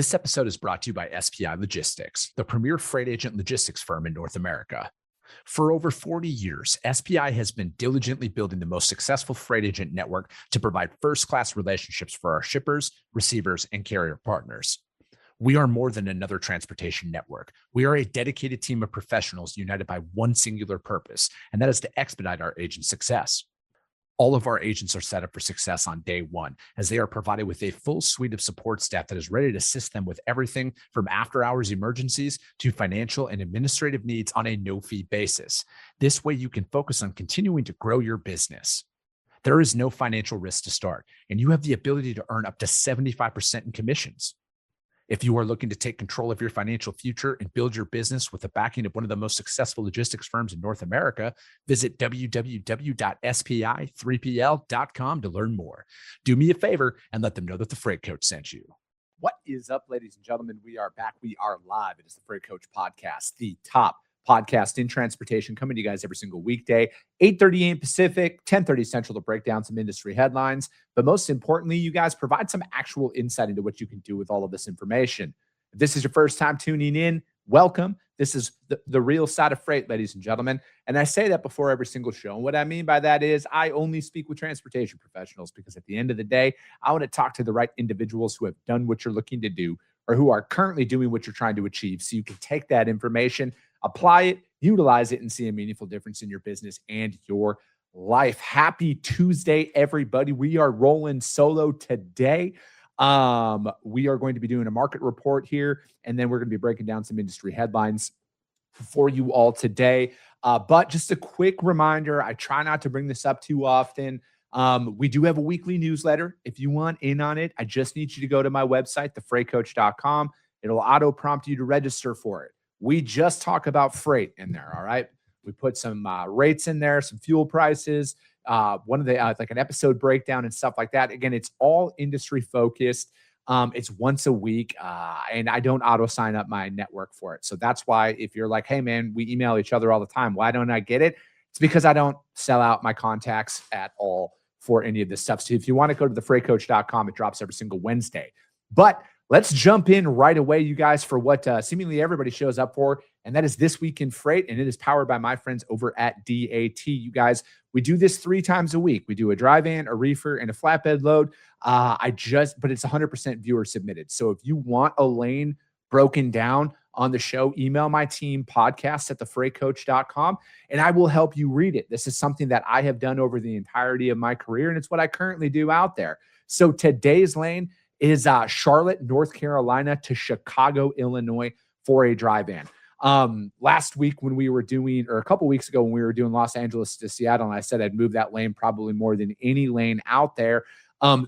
This episode is brought to you by SPI Logistics, the premier freight agent logistics firm in North America. For over 40 years, SPI has been diligently building the most successful freight agent network to provide first-class relationships for our shippers, receivers, and carrier partners. We are more than another transportation network. We are a dedicated team of professionals united by one singular purpose, and that is to expedite our agents' success. All of our agents are set up for success on day one, as they are provided with a full suite of support staff that is ready to assist them with everything from after-hours emergencies to financial and administrative needs on a no-fee basis. This way, you can focus on continuing to grow your business. There is no financial risk to start, and you have the ability to earn up to 75% in commissions. If you are looking to take control of your financial future and build your business with the backing of one of the most successful logistics firms in North America, visit www.spi3pl.com to learn more. Do me a favor and let them know that the Freight Coach sent you. What is up, ladies and gentlemen? We are back. We are live. It is the Freight Coach Podcast, the top podcast in transportation, coming to you guys every single weekday, 8:30 a.m. Pacific, 10:30 Central, to break down some industry headlines. But most importantly, you guys provide some actual insight into what you can do with all of this information. If this is your first time tuning in, welcome. This is the real side of freight, ladies and gentlemen. And I say that before every single show. And what I mean by that is I only speak with transportation professionals, because at the end of the day, I want to talk to the right individuals who have done what you're looking to do or who are currently doing what you're trying to achieve, so you can take that information, apply it, utilize it, and see a meaningful difference in your business and your life. Happy Tuesday, everybody. We are rolling solo today. We are going to be doing a market report here, and then we're going to be breaking down some industry headlines for you all today. But just a quick reminder, I try not to bring this up too often. We do have a weekly newsletter. If you want in on it, I just need you to go to my website, thefreightcoach.com. It'll auto prompt you to register for it. We just talk about freight in there. All right. We put some rates in there, some fuel prices, one of the like an episode breakdown and stuff like that. Again, it's all industry focused. It's once a week, and I don't auto sign up my network for it. So that's why if you're like, hey man, we email each other all the time, why don't I get it? It's because I don't sell out my contacts at all for any of this stuff. So if you want to go to thefreightcoach.com, it drops every single Wednesday. But let's jump in right away, you guys, for what seemingly everybody shows up for, and that is This Week in Freight, and it is powered by my friends over at DAT. You guys, we do this 3 times a week. We do a dry van, a reefer, and a flatbed load. But it's 100% viewer submitted. So if you want a lane broken down on the show, email my team, podcast@thefreightcoach.com, and I will help you read it. This is something that I have done over the entirety of my career, and it's what I currently do out there. So today's lane is Charlotte, North Carolina to Chicago, Illinois for a dry van. Last week when we were doing, or a couple weeks ago when we were doing Los Angeles to Seattle, and I said I'd move that lane probably more than any lane out there.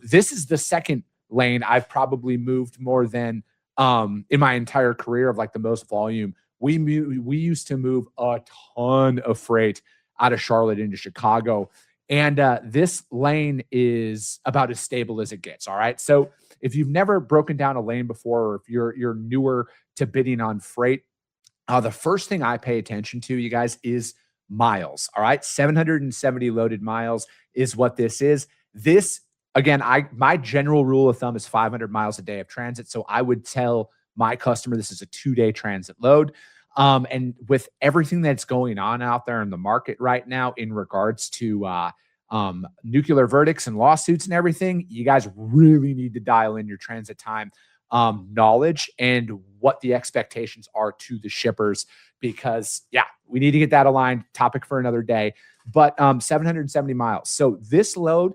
This is the second lane I've probably moved more than in my entire career of like the most volume. We used to move a ton of freight out of Charlotte into Chicago. And this lane is about as stable as it gets. All right. So if you've never broken down a lane before, or if you're newer to bidding on freight, the first thing I pay attention to, you guys, is miles. All right. 770 loaded miles is what this is. This, again, my general rule of thumb is 500 miles a day of transit. So I would tell my customer this is a 2-day transit load. And with everything that's going on out there in the market right now in regards to nuclear verdicts and lawsuits and everything, you guys really need to dial in your transit time knowledge and what the expectations are to the shippers, because we need to get that aligned. Topic for another day. But 770 miles. So this load,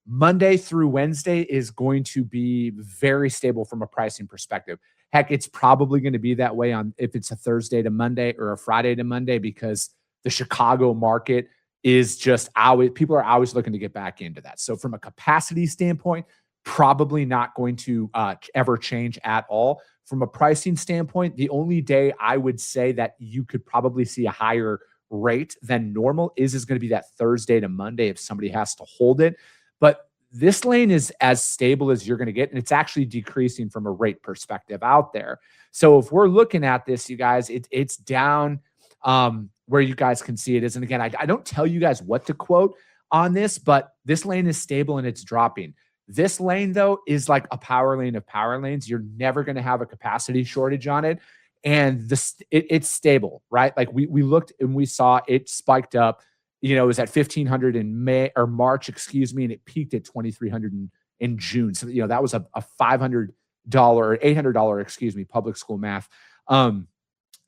Monday through Wednesday, is going to be very stable from a pricing perspective. Heck, it's probably going to be that way on if it's a Thursday to Monday or a Friday to Monday, because the Chicago market is just always, people are always looking to get back into that. So from a capacity standpoint, probably not going to ever change at all. From a pricing standpoint, the only day I would say that you could probably see a higher rate than normal is going to be that Thursday to Monday if somebody has to hold it. But this lane is as stable as you're going to get, and it's actually decreasing from a rate perspective out there. So if we're looking at this, you guys, it's down where you guys can see it is. And again, I don't tell you guys what to quote on this, but this lane is stable and it's dropping. This lane, though, is like a power lane of power lanes. You're never going to have a capacity shortage on it. And it's stable, right? Like we looked and we saw it spiked up. It was at 1,500 in March, excuse me, and it peaked at 2,300 in June. So that was a $500 or $800, excuse me, public school math, an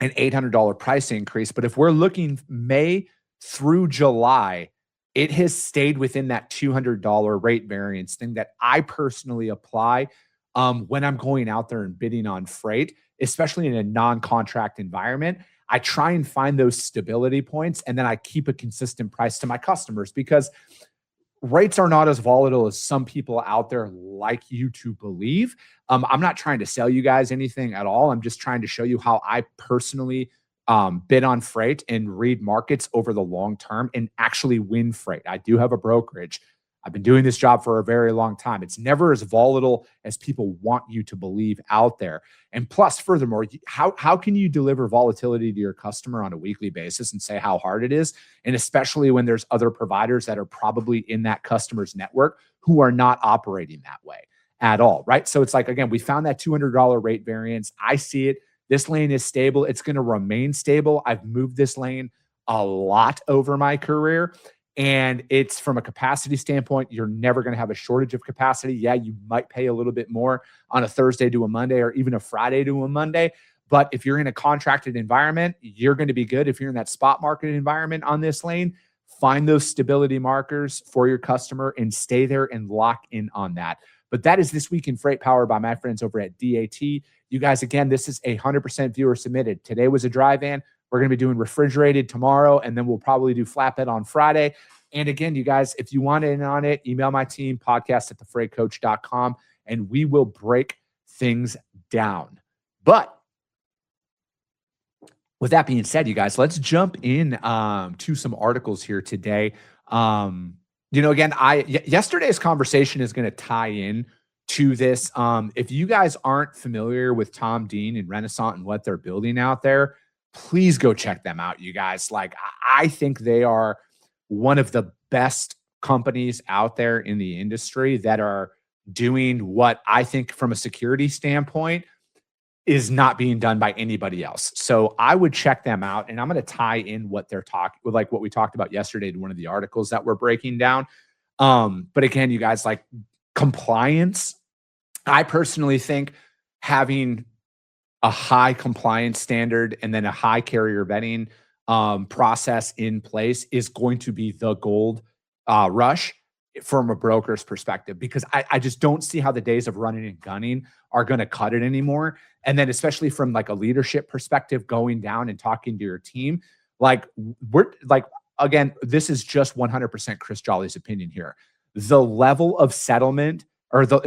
$800 price increase. But if we're looking May through July, it has stayed within that $200 rate variance thing that I personally apply when I'm going out there and bidding on freight, especially in a non-contract environment. I try and find those stability points, and then I keep a consistent price to my customers, because rates are not as volatile as some people out there like you to believe. I'm not trying to sell you guys anything at all. I'm just trying to show you how I personally bid on freight and read markets over the long term and actually win freight. I do have a brokerage. I've been doing this job for a very long time. It's never as volatile as people want you to believe out there. And plus, furthermore, how can you deliver volatility to your customer on a weekly basis and say how hard it is? And especially when there's other providers that are probably in that customer's network who are not operating that way at all, right? So it's like, again, we found that $200 rate variance. I see it. This lane is stable. It's going to remain stable. I've moved this lane a lot over my career. And it's from a capacity standpoint, you're never going to have a shortage of capacity. Yeah, you might pay a little bit more on a Thursday to a Monday or even a Friday to a Monday. But if you're in a contracted environment, you're going to be good. If you're in that spot market environment on this lane, find those stability markers for your customer and stay there and lock in on that. But that is This Week in Freight, powered by my friends over at DAT. You guys, again, this is 100% viewer submitted. Today was a dry van. We're going to be doing refrigerated tomorrow, and then we'll probably do flatbed on Friday. And again, you guys, if you want in on it, email my team, podcast@thefreightcoach.com, and we will break things down. But with that being said, you guys, let's jump in to some articles here today. Again, yesterday's conversation is going to tie in to this. If you guys aren't familiar with Tom Dean and Renaissance and what they're building out there, please go check them out, you guys. Like, I think they are one of the best companies out there in the industry that are doing what I think from a security standpoint is not being done by anybody else. So I would check them out, and I'm going to tie in what they're talking with, like what we talked about yesterday, to one of the articles that we're breaking down. But again, you guys, like compliance, I personally think having a high compliance standard and then a high carrier vetting process in place is going to be the gold rush from a broker's perspective, because I just don't see how the days of running and gunning are going to cut it anymore. And then especially from like a leadership perspective, going down and talking to your team, like again, this is just 100% Chris Jolly's opinion here. The level of settlement, or the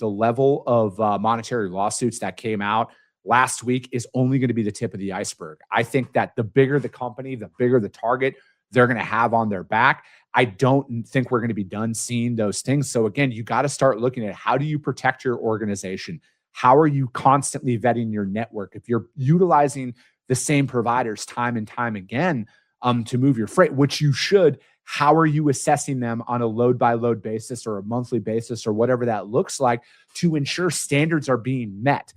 level of monetary lawsuits that came out last week is only going to be the tip of the iceberg. I think that the bigger the company, the bigger the target they're going to have on their back. I don't think we're going to be done seeing those things. So again, you got to start looking at, how do you protect your organization? How are you constantly vetting your network? If you're utilizing the same providers time and time again to move your freight, which you should, how are you assessing them on a load by load basis or a monthly basis or whatever that looks like to ensure standards are being met?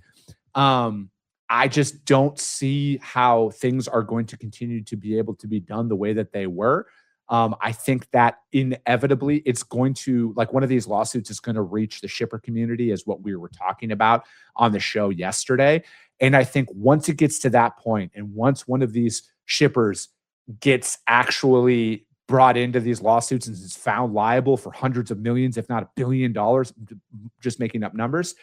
I just don't see how things are going to continue to be able to be done the way that they were. I think that inevitably it's going to, like, one of these lawsuits is going to reach the shipper community, is what we were talking about on the show yesterday. And I think once it gets to that point, and once one of these shippers gets actually brought into these lawsuits and is found liable for hundreds of millions, if not $1 billion, just making up numbers,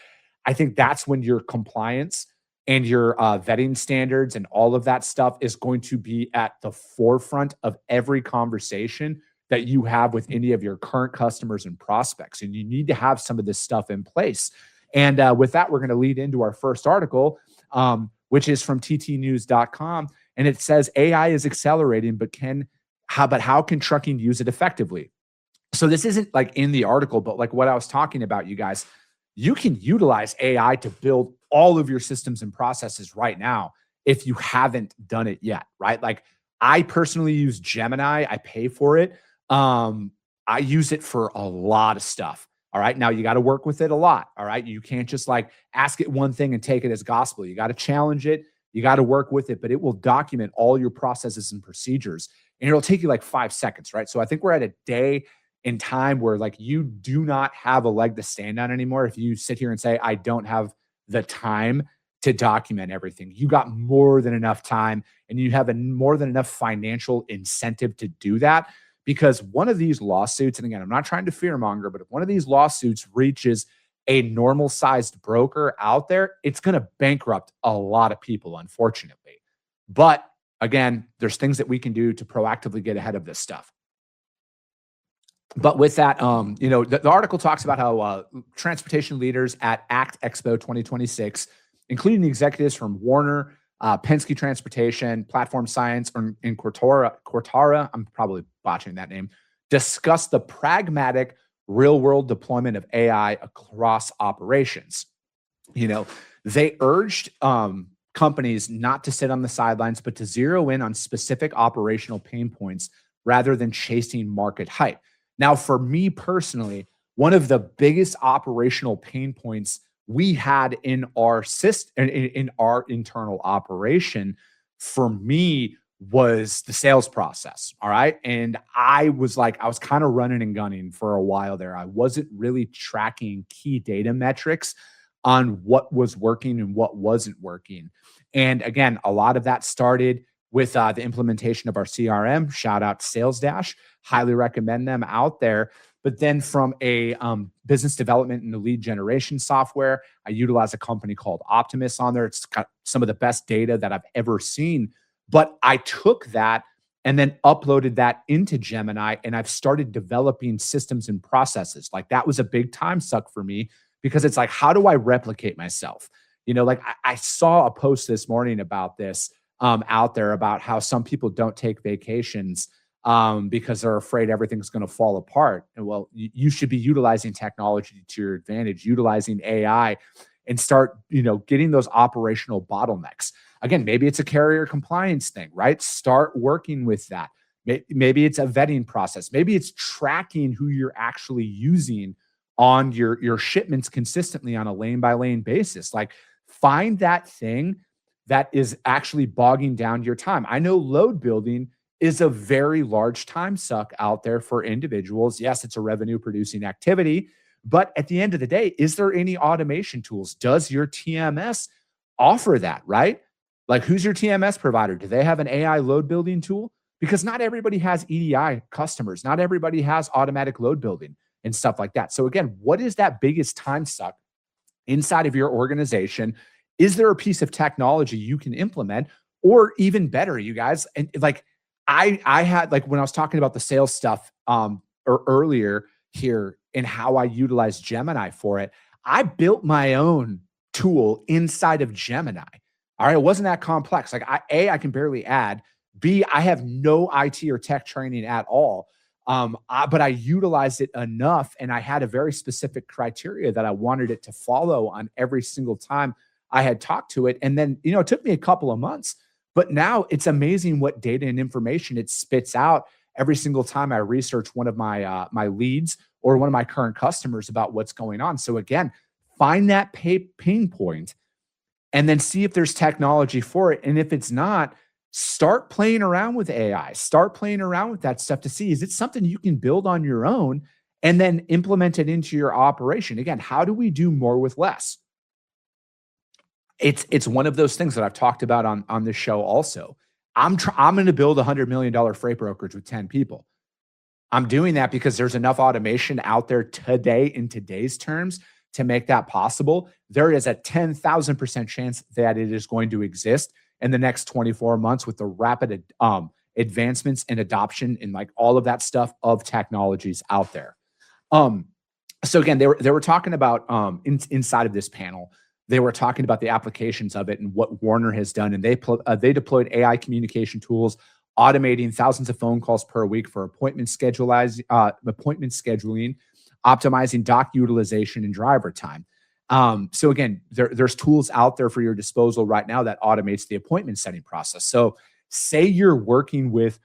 I think that's when your compliance and your vetting standards and all of that stuff is going to be at the forefront of every conversation that you have with any of your current customers and prospects. And you need to have some of this stuff in place. And with that, we're going to lead into our first article, which is from ttnews.com. And it says AI is accelerating, but how can trucking use it effectively? So this isn't like in the article, but like what I was talking about, you guys, you can utilize AI to build all of your systems and processes right now if you haven't done it yet, right? Like, I personally use Gemini. I pay for it. I use it for a lot of stuff. All right. Now you got to work with it a lot. All right. You can't just like ask it one thing and take it as gospel. You got to challenge it. You got to work with it, but it will document all your processes and procedures. And it'll take you like 5 seconds. Right. So I think we're at a day in time where like you do not have a leg to stand on anymore. If you sit here and say, I don't have the time to document everything, you got more than enough time and you have more than enough financial incentive to do that. Because one of these lawsuits, and again, I'm not trying to fearmonger, but if one of these lawsuits reaches a normal sized broker out there, it's going to bankrupt a lot of people, unfortunately. But again, there's things that we can do to proactively get ahead of this stuff. But with that, the article talks about how transportation leaders at ACT Expo 2026, including the executives from Warner, Penske Transportation, Platform Science, and Cortara, I'm probably botching that name, discuss the pragmatic real-world deployment of AI across operations. They urged companies not to sit on the sidelines, but to zero in on specific operational pain points rather than chasing market hype. Now, for me personally, one of the biggest operational pain points we had in our system, in our internal operation, for me, was the sales process. All right. And I was kind of running and gunning for a while there. I wasn't really tracking key data metrics on what was working and what wasn't working. And again, a lot of that started with the implementation of our CRM. Shout out to Sales Dash. Highly recommend them out there. But then from a business development and the lead generation software, I utilize a company called Optimus on there. It's got some of the best data that I've ever seen. But I took that and then uploaded that into Gemini, and I've started developing systems and processes. Like that was a big time suck for me because it's like, how do I replicate myself? I saw a post this morning about this out there about how some people don't take vacations because they're afraid everything's going to fall apart. And well, you should be utilizing technology to your advantage, utilizing AI, and start, getting those operational bottlenecks. Again, maybe it's a carrier compliance thing, right? Start working with that. Maybe it's a vetting process. Maybe it's tracking who you're actually using on your shipments consistently on a lane by lane basis. Like find that thing that is actually bogging down your time. I know load building is a very large time suck out there for individuals. Yes, it's a revenue producing activity, but at the end of the day, is there any automation tools? Does your TMS offer that, right? Like who's your TMS provider? Do they have an AI load building tool? Because not everybody has EDI customers. Not everybody has automatic load building and stuff like that. So again, what is that biggest time suck inside of your organization? Is there a piece of technology you can implement? Or even better, you guys, and like I had, like when I was talking about the sales stuff or earlier here and how I utilized Gemini for it, I built my own tool inside of Gemini. All right. It wasn't that complex. Like I can barely add. B, I have no IT or tech training at all. But I utilized it enough and I had a very specific criteria that I wanted it to follow on every single time I had talked to it. And then, it took me a couple of months, but now it's amazing what data and information it spits out every single time I research one of my my leads or one of my current customers about what's going on. So again, find that pain point and then see if there's technology for it. And if it's not, start playing around with AI, start playing around with that stuff to see, is it something you can build on your own and then implement it into your operation? Again, how do we do more with less? It's one of those things that I've talked about on this show also. I'm going to build $100 million freight brokerage with 10 people. I'm doing that because there's enough automation out there today in today's terms to make that possible. There is a 10,000% chance that it is going to exist in the next 24 months with the rapid advancements and adoption and like all of that stuff of technologies out there. So again, they were talking about inside of this panel, they were talking about the applications of it and what Warner has done. And they deployed AI communication tools, automating thousands of phone calls per week for appointment scheduling, optimizing dock utilization and driver time. So again, there's tools out there for your disposal right now that automates the appointment setting process. So say you're working with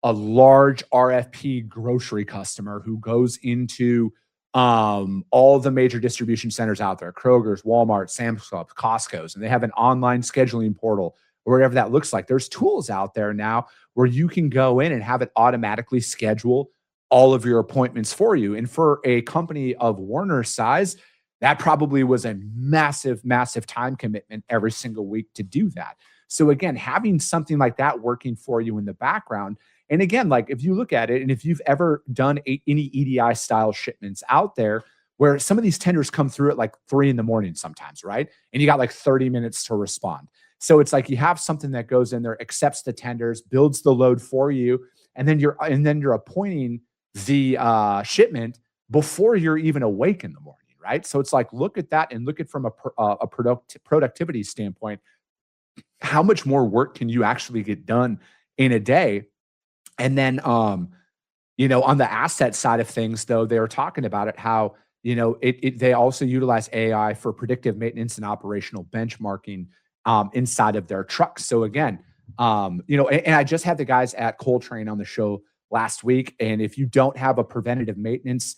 a large RFP grocery customer who goes into all the major distribution centers out there, Kroger's, Walmart, Sam's Club, Costco's, and they have an online scheduling portal or whatever that looks like. There's tools out there now where you can go in and have it automatically schedule all of your appointments for you. And for a company of Warner's size, that probably was a massive, massive time commitment every single week to do that. So again, having something like that working for you in the background. And again, like if you look at it, and if you've ever done any EDI style shipments out there, where some of these tenders come through at like 3 a.m. sometimes, right? And you got like 30 minutes to respond. So it's like you have something that goes in there, accepts the tenders, builds the load for you, and then you're appointing the shipment before you're even awake in the morning, right? So it's like, look at that and look at from a productivity standpoint. How much more work can you actually get done in a day? And then, on the asset side of things, though, they were talking about it, how, they also utilize AI for predictive maintenance and operational benchmarking inside of their trucks. So again, and I just had the guys at Coltrane on the show last week. And if you don't have a preventative maintenance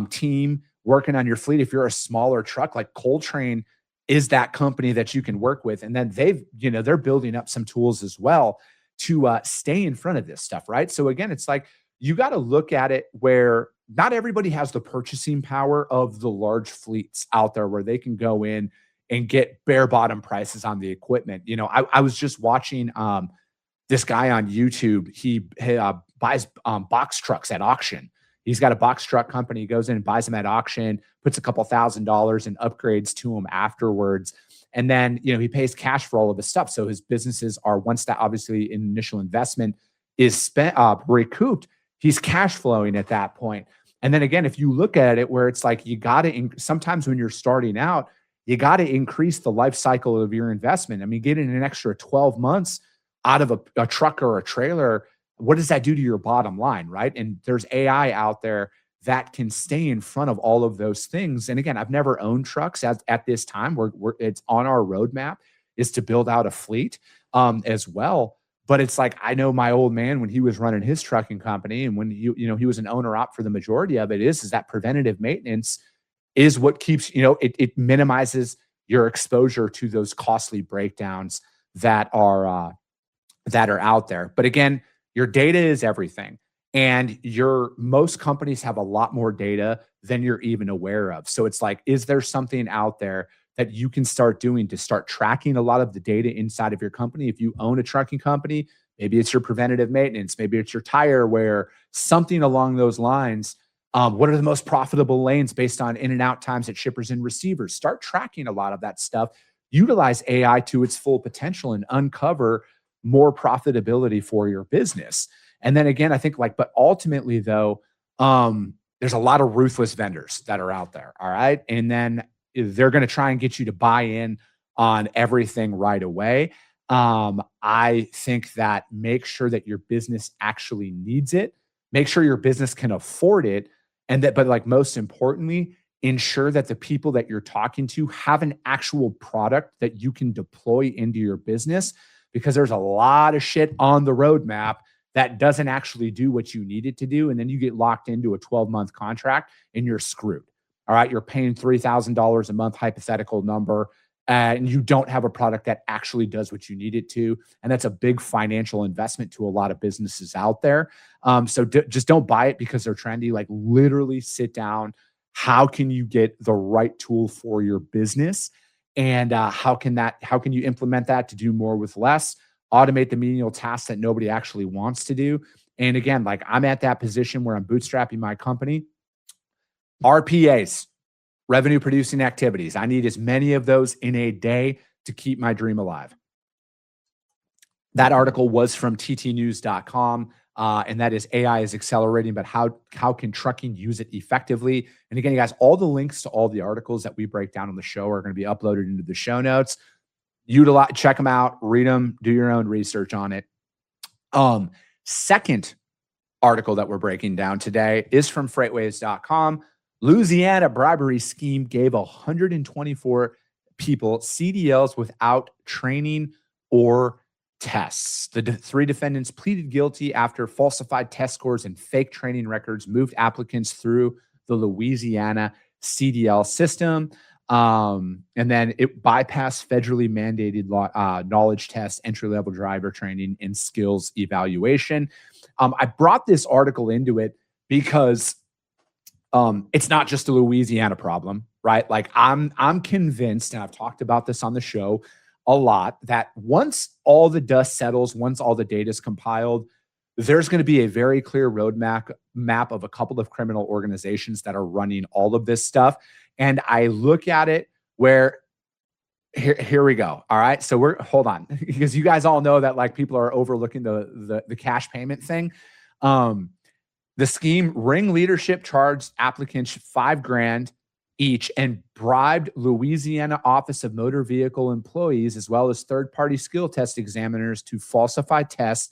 team working on your fleet, if you're a smaller truck, like Coltrane is that company that you can work with. And then they're building up some tools as well to stay in front of this stuff, right? So again, it's like, you got to look at it where not everybody has the purchasing power of the large fleets out there where they can go in and get bare bottom prices on the equipment. I was just watching this guy on YouTube. He buys box trucks at auction. He's got a box truck company. He goes in and buys them at auction, puts a couple $1,000s and upgrades to them afterwards. And then, he pays cash for all of his stuff. So his businesses are, once that obviously initial investment is spent, recouped, he's cash flowing at that point. And then again, if you look at it where it's like, you got to, sometimes when you're starting out, you got to increase the life cycle of your investment. I mean, getting an extra 12 months out of a truck or a trailer, what does that do to your bottom line, right? And there's AI out there that can stay in front of all of those things. And again, I've never owned trucks at this time. It's on our roadmap is to build out a fleet as well. But it's like, I know my old man, when he was running his trucking company and when he was an owner op for the majority of it, is that preventative maintenance is what keeps, it minimizes your exposure to those costly breakdowns that are out there. But again, your data is everything. And most companies have a lot more data than you're even aware of. So it's like, is there something out there that you can start doing to start tracking a lot of the data inside of your company? If you own a trucking company, maybe it's your preventative maintenance, maybe it's your tire wear, something along those lines. What are the most profitable lanes based on in and out times at shippers and receivers? Start tracking a lot of that stuff. Utilize AI to its full potential and uncover more profitability for your business. And then again, I think but ultimately though, there's a lot of ruthless vendors that are out there. All right. And then they're going to try and get you to buy in on everything right away. I think that make sure that your business actually needs it, make sure your business can afford it. And but most importantly, ensure that the people that you're talking to have an actual product that you can deploy into your business, because there's a lot of shit on the roadmap that doesn't actually do what you need it to do. And then you get locked into a 12-month contract and you're screwed. All right. You're paying $3,000 a month, hypothetical number, and you don't have a product that actually does what you need it to. And that's a big financial investment to a lot of businesses out there. So just don't buy it because they're trendy. Literally sit down. How can you get the right tool for your business? And how can you implement that to do more with less? Automate the menial tasks that nobody actually wants to do. And again, I'm at that position where I'm bootstrapping my company. RPAs, revenue producing activities. I need as many of those in a day to keep my dream alive. That article was from ttnews.com. And that is AI is accelerating, but how can trucking use it effectively? And again, you guys, all the links to all the articles that we break down on the show are going to be uploaded into the show notes. Check them out, read them, do your own research on it. Second article that we're breaking down today is from freightwaves.com. Louisiana bribery scheme gave 124 people CDLs without training or tests. The three defendants pleaded guilty after falsified test scores and fake training records moved applicants through the Louisiana CDL system. And then it bypassed federally mandated knowledge tests, entry-level driver training, and skills evaluation. I brought this article into it because it's not just a Louisiana problem, right? Like I'm convinced, and I've talked about this on the show a lot, that once all the dust settles, once all the data is compiled, there's going to be a very clear roadmap of a couple of criminal organizations that are running all of this stuff. And I look at it where here we go. All right. So hold on, because you guys all know that like people are overlooking the cash payment thing. The scheme Ring leadership charged applicants $5,000 each and bribed Louisiana Office of Motor Vehicle employees as well as third-party skill test examiners to falsify tests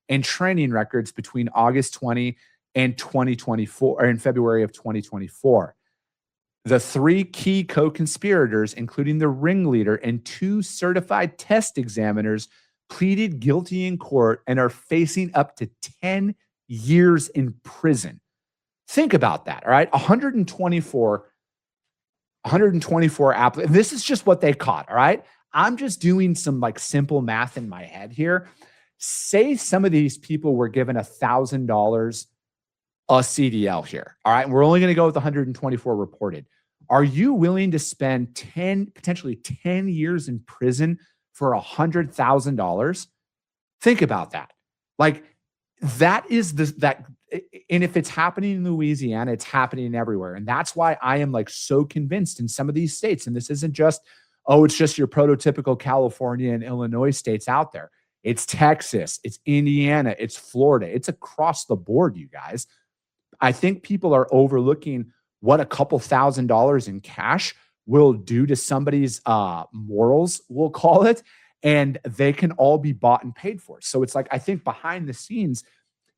and training records between August 20 and 2024, or in February of 2024. The three key co-conspirators, including the ringleader and two certified test examiners, pleaded guilty in court and are facing up to 10 years in prison. Think about that, all right? 124 applicants. This is just what they caught, all right? I'm just doing some like simple math in my head here. Say some of these people were given $1,000 a CDL here, all right? And we're only going to go with 124 reported. Are you willing to spend potentially 10 years in prison for $100,000? Think about that. Like, that is that. And if it's happening in Louisiana, it's happening everywhere. And that's why I am like so convinced in some of these states. And this isn't just, oh, it's just your prototypical California and Illinois states out there. It's Texas, it's Indiana, it's Florida. It's across the board, you guys. I think people are overlooking what a couple $1,000s in cash will do to somebody's morals, we'll call it. And they can all be bought and paid for. So it's like, I think behind the scenes,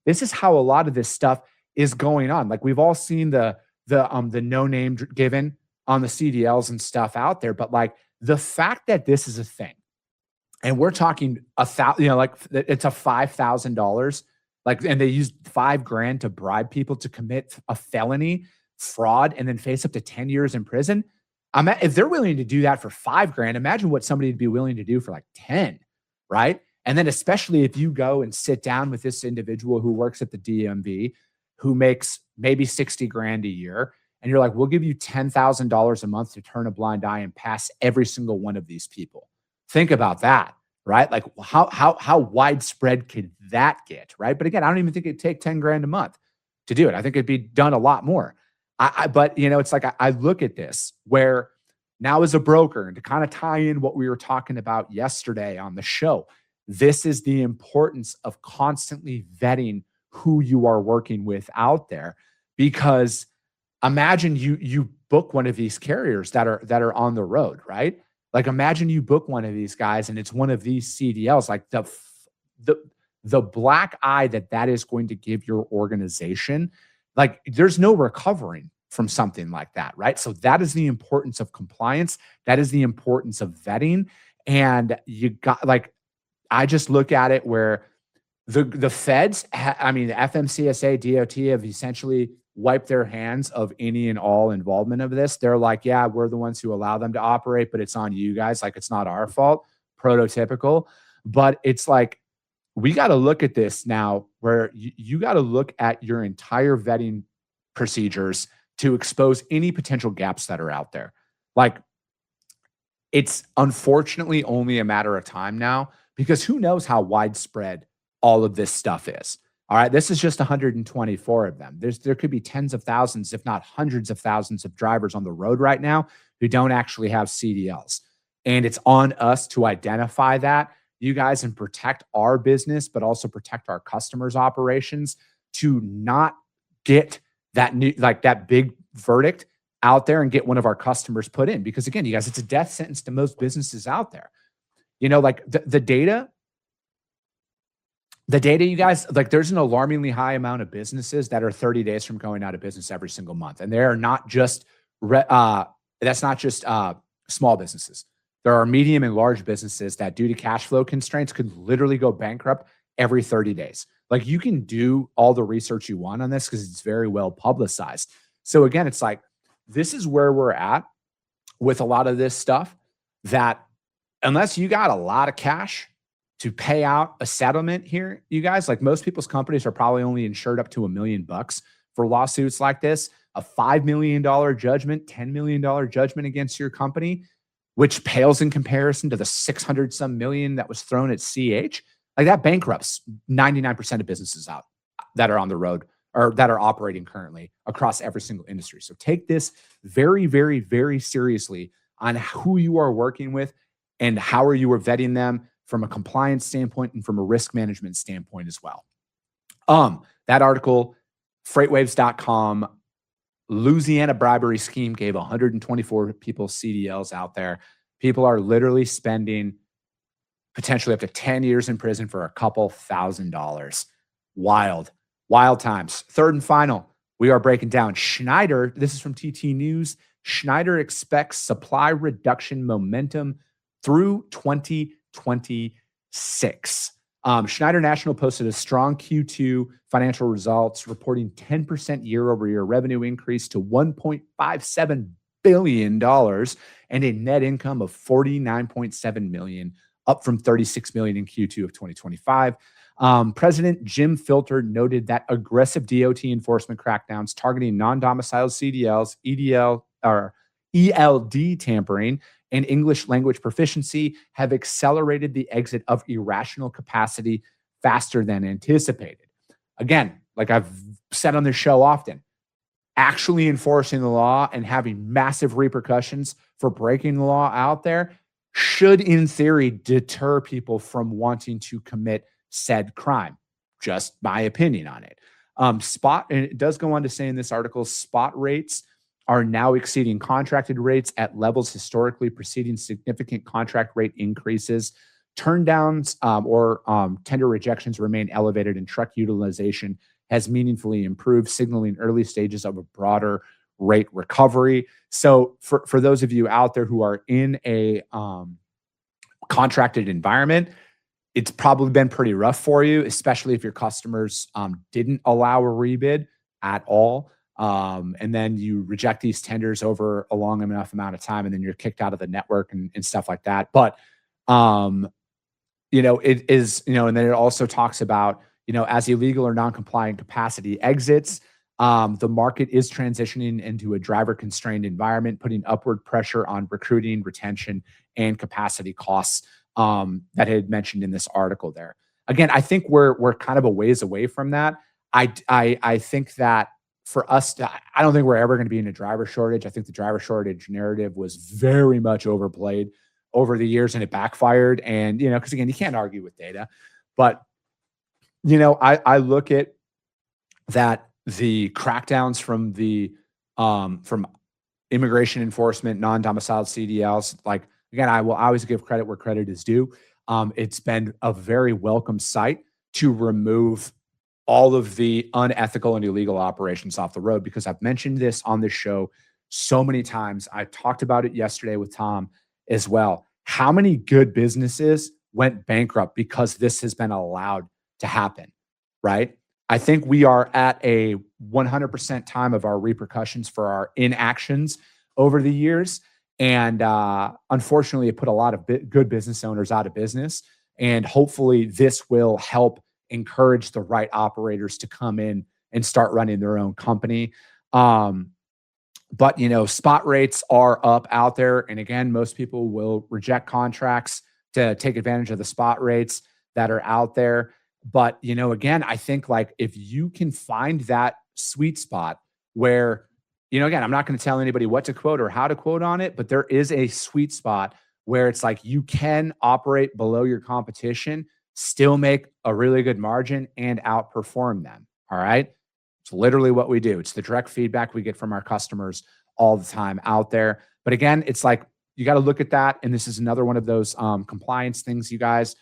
this is how a lot of this stuff is going on. Like we've all seen the no name given on the CDLs and stuff out there, but like the fact that this is a thing, and we're talking like it's a $5,000, like, and they used $5,000 to bribe people to commit a felony fraud and then face up to 10 years in prison. If they're willing to do that for $5,000, imagine what somebody would be willing to do for like 10, right? And then especially if you go and sit down with this individual who works at the DMV, who makes maybe $60,000 a year, and you're like, we'll give you $10,000 a month to turn a blind eye and pass every single one of these people. Think about that, right? Like how widespread could that get, right? But again, I don't even think it'd take $10,000 a month to do it. I think it'd be done a lot more. But you know, it's like I look at this where now as a broker, and to kind of tie in what we were talking about yesterday on the show, this is the importance of constantly vetting who you are working with out there. Because imagine you book one of these carriers that are on the road, right? Like imagine you book one of these guys and it's one of these CDLs, like the black eye that is going to give your organization. Like there's no recovering from something like that, right? So that is the importance of compliance. That is the importance of vetting. And you got like, I just look at it where the feds, the FMCSA, DOT have essentially wiped their hands of any and all involvement of this. They're like, yeah, we're the ones who allow them to operate, but it's on you guys. Like it's not our fault. Prototypical. But it's like, we got to look at this now where you got to look at your entire vetting procedures to expose any potential gaps that are out there. Like it's unfortunately only a matter of time now, because who knows how widespread all of this stuff is. All right. This is just 124 of them. There could be tens of thousands, if not hundreds of thousands of drivers on the road right now who don't actually have CDLs. And it's on us to identify that, you guys, and protect our business, but also protect our customers' operations to not get that big verdict out there and get one of our customers put in. Because again, you guys, it's a death sentence to most businesses out there. You know, like the data, you guys, like there's an alarmingly high amount of businesses that are 30 days from going out of business every single month. And they are not just, that's not just small businesses. There are medium and large businesses that due to cash flow constraints could literally go bankrupt every 30 days. Like you can do all the research you want on this because it's very well publicized. So again, it's like, this is where we're at with a lot of this stuff, that unless you got a lot of cash to pay out a settlement here, you guys, like most people's companies are probably only insured up to $1 million for lawsuits like this. A $5 million judgment, $10 million judgment against your company, which pales in comparison to the 600 some million that was thrown at CH. Like that bankrupts 99% of businesses out that are on the road or that are operating currently across every single industry. So take this very, very, very seriously on who you are working with and how are you vetting them from a compliance standpoint and from a risk management standpoint as well. That article, freightwaves.com, Louisiana bribery scheme gave 124 people CDLs out there. People are literally spending potentially up to 10 years in prison for a couple $1,000s. Wild, wild times. Third and final, we are breaking down Schneider. This is from TT News. Schneider expects supply reduction momentum through 2026. Schneider National posted a strong Q2 financial results, reporting 10% year-over-year revenue increase to $1.57 billion and a net income of $49.7 million, up from $36 million in Q2 of 2025. President Jim Filter noted that aggressive DOT enforcement crackdowns targeting non-domiciled CDLs, EDL, or ELD tampering, and English language proficiency have accelerated the exit of irrational capacity faster than anticipated. Again, like I've said on this show often, actually enforcing the law and having massive repercussions for breaking the law out there should, in theory, deter people from wanting to commit said crime. Just my opinion on it. And it does go on to say in this article, spot rates are now exceeding contracted rates at levels historically preceding significant contract rate increases. Turndowns or tender rejections remain elevated, and truck utilization has meaningfully improved, signaling early stages of a broader rate recovery. So for those of you out there who are in a contracted environment, it's probably been pretty rough for you, especially if your customers didn't allow a rebid at all. And then you reject these tenders over a long enough amount of time, and then you're kicked out of the network and stuff like that. But, it is, and then it also talks about, as illegal or non-compliant capacity exits, the market is transitioning into a driver-constrained environment, putting upward pressure on recruiting, retention, and capacity costs that I had mentioned in this article there. Again, I think we're kind of a ways away from that. I think that for us, I don't think we're ever going to be in a driver shortage. I think the driver shortage narrative was very much overplayed over the years, and it backfired. And, because again, you can't argue with data. But, I look at that the crackdowns from the from immigration enforcement, non-domiciled CDLs, like, again, I will always give credit where credit is due. It's been a very welcome sight to remove all of the unethical and illegal operations off the road, because I've mentioned this on this show so many times. I talked about it yesterday with Tom as well. How many good businesses went bankrupt because this has been allowed to happen, right? I think we are at a 100% time of our repercussions for our inactions over the years. And unfortunately, it put a lot of good business owners out of business. And hopefully this will help encourage the right operators to come in and start running their own company. But, spot rates are up out there. And again, most people will reject contracts to take advantage of the spot rates that are out there. But, again, I think like if you can find that sweet spot where, again, I'm not going to tell anybody what to quote or how to quote on it, but there is a sweet spot where it's like you can operate below your competition, still make a really good margin, and outperform them. All right. It's literally what we do. It's the direct feedback we get from our customers all the time out there. But again, it's like, you got to look at that. And this is another one of those compliance things, you guys.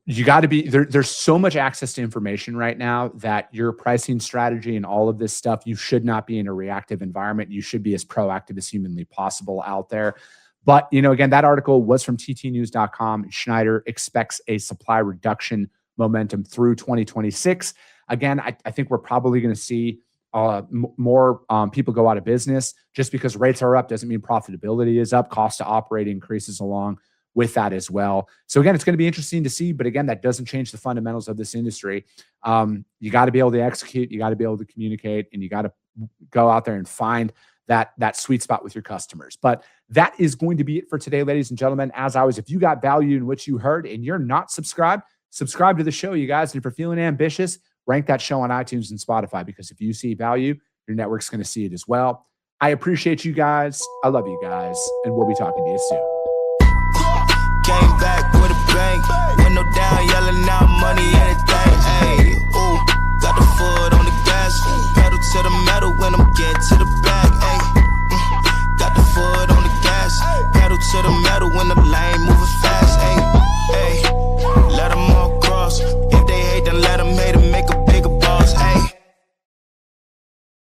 You got to be there. There's so much access to information right now that your pricing strategy and all of this stuff, you should not be in a reactive environment. You should be as proactive as humanly possible out there. But, again, that article was from ttnews.com. Schneider expects a supply reduction momentum through 2026. Again, I think we're probably going to see more people go out of business. Just because rates are up doesn't mean profitability is up. Cost to operate increases along with that as well. So again, it's going to be interesting to see, but again, that doesn't change the fundamentals of this industry. You got to be able to execute, you got to be able to communicate, and you got to go out there and find that sweet spot with your customers. But that is going to be it for today, ladies and gentlemen. As always, if you got value in what you heard and you're not subscribed, subscribe to the show, you guys. And if you're feeling ambitious, rank that show on iTunes and Spotify, because if you see value, your network's going to see it as well. I appreciate you guys. I love you guys, and we'll be talking to you soon. Came back with a bang, window down, yelling out money, anything. Hey, ooh, got the foot on the gas, pedal to the metal when I'm getting to the bag. Hey, got the foot on the gas, pedal to the metal when the lane moves.